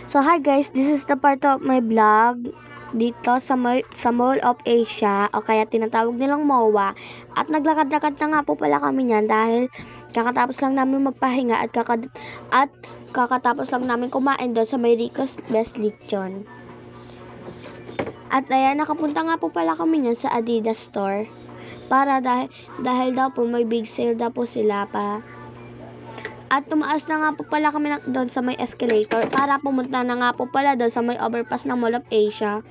So hi guys, this is the part of my vlog dito sa Mall of Asia o kaya tinatawag nilang MOA. At naglakad-lakad na nga po pala kami niyan dahil kakatapos lang namin magpahinga at kakatapos lang namin kumain doon sa may Rico's Best Lechon. At ayan, nakapunta nga po pala kami niyan sa Adidas store para dahil daw po may big sale daw po sila pa. At tumaas na nga po pala kami doon sa may escalator para pumunta na nga po pala doon sa may overpass ng Mall of Asia.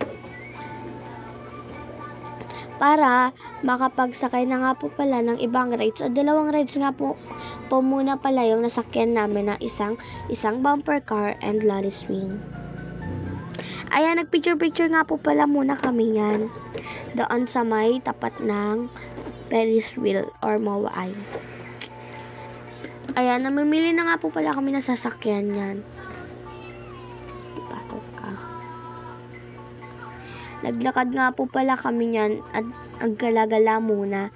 Para makapagsakay na nga po pala ng ibang rides. At dalawang rides nga po muna pala yung nasakyan namin na isang bumper car and lolly swing. Ayan, nagpicture-picture nga po pala muna kami yan. Doon sa may tapat ng Ferris wheel or MOA. Ayan, namimili na nga po pala kami ng sasakyan yan. Patok ka. Naglakad nga po pala kami yan at ang gala-gala muna.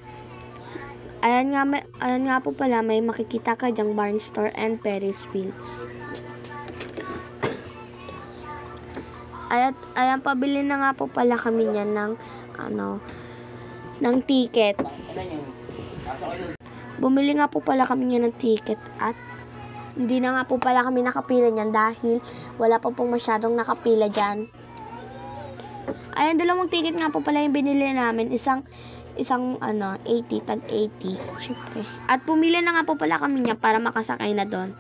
Ayan nga po pala, may makikita ka dyang Barn Store and Ferris wheel. Ayan, pabili na nga po pala kami yan ng ticket. Bumili nga po pala kami niya ng ticket at hindi na nga po pala kami nakapila niyan dahil wala pa pong masyadong nakapila dyan. Ayan, dalawang ticket nga po pala yung binili namin. Isang 80, tag 80. Syempre. At pumili na nga po pala kami niya para makasakay na doon.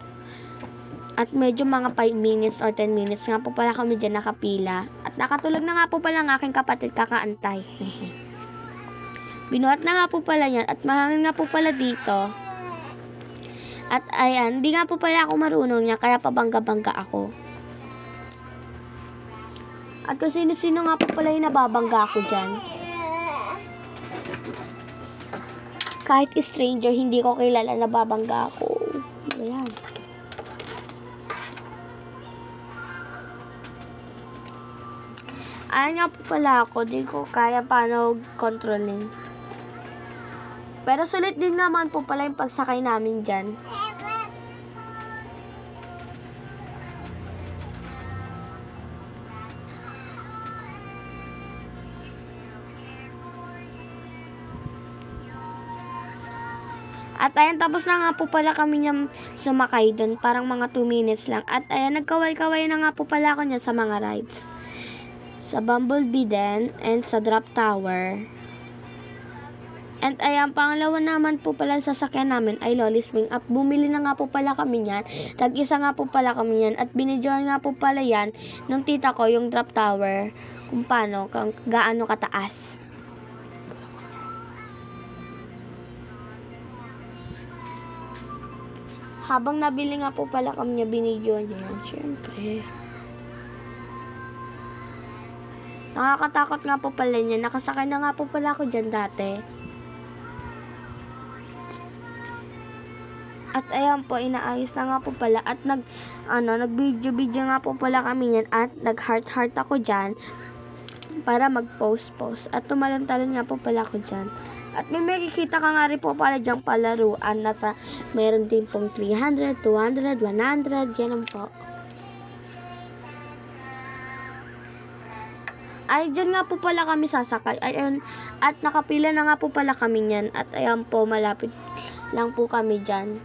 At medyo mga 5 minutes or 10 minutes nga po pala kami dyan nakapila. At nakatulog na nga po pala ng aking kapatid kakaantay. Binuhat na nga po pala yan at mahangin nga po pala dito. At ayan, hindi nga po pala ako marunong niya kaya pabangga-bangga ako. At kung sino-sino nga po pala yung nababangga ako dyan. Kahit stranger, hindi ko kilala nababangga ako. Ayan. Ayan nga po pala ako, di ko kaya paano controlling. Pero sulit din naman po pala yung pagsakay namin dyan. At ayan, tapos na nga po pala kami niyang sumakay doon. Parang mga 2 minutes lang. At ayan, nagkaway-kaway na nga po pala ako niya sa mga rides. Sa Bumblebee din and sa Drop Tower. And ayan, pangalawa naman po pala sa sasakyan namin ay lolly swing. At bumili na nga po pala kami yan. Tag-isa nga po pala kami yan. At binidyohan nga po pala yan ng tita ko yung Drop Tower. Kung gaano kataas. Habang nabili nga po pala kami niya, binidyohan niya yan. Siyempre. Nakakatakot nga po pala niya. Nakasakay na nga po pala ako dyan dati. At ayan po, inaayos na nga po pala. At nag-video nga po pala kami yan. At nag-heart ako dyan. Para mag-post. At tumalon-talon nga po pala ako dyan. At may makikita ka nga rin po pala dyang palaruan. Na mayroon din pong 300, 200, 100. Ganun po. Ay, dyan nga po pala kami sasakay. Ayun, at nakapila na nga po pala kami niyan. At ayan po, malapit lang po kami dyan.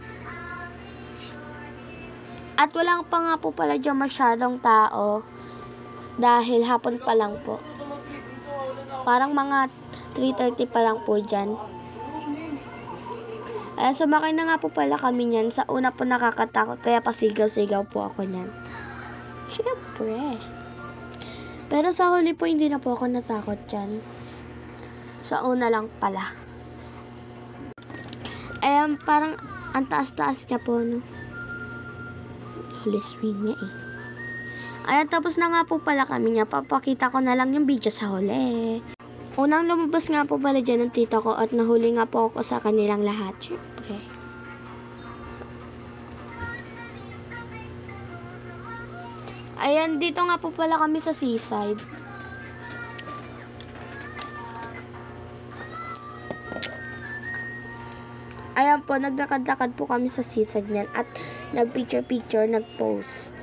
At wala pa nga po pala dyan masyadong tao. Dahil hapon pa lang po. Parang mga 3:30 pa lang po dyan. Ayan, sumakay na nga po pala kami niyan. Sa una po nakakatakot, kaya pasigaw-sigaw po ako niyan. Siyempre. Pero sa huli po, hindi na po ako natakot dyan. Sa una lang pala. Ayan, parang ang taas-taas niya po, no? Huli swing niya eh. Ayan, tapos na nga po pala kami niya. Papakita ko na lang yung video sa huli. Unang lumabas nga po pala dyan ng tita ko at nahuli nga po ako sa kanilang lahat. Siyempre. Ayan, dito nga po pala kami sa seaside. Ayan po, naglakad-lakad po kami sa seaside niyan at nag-picture-picture, nag-post.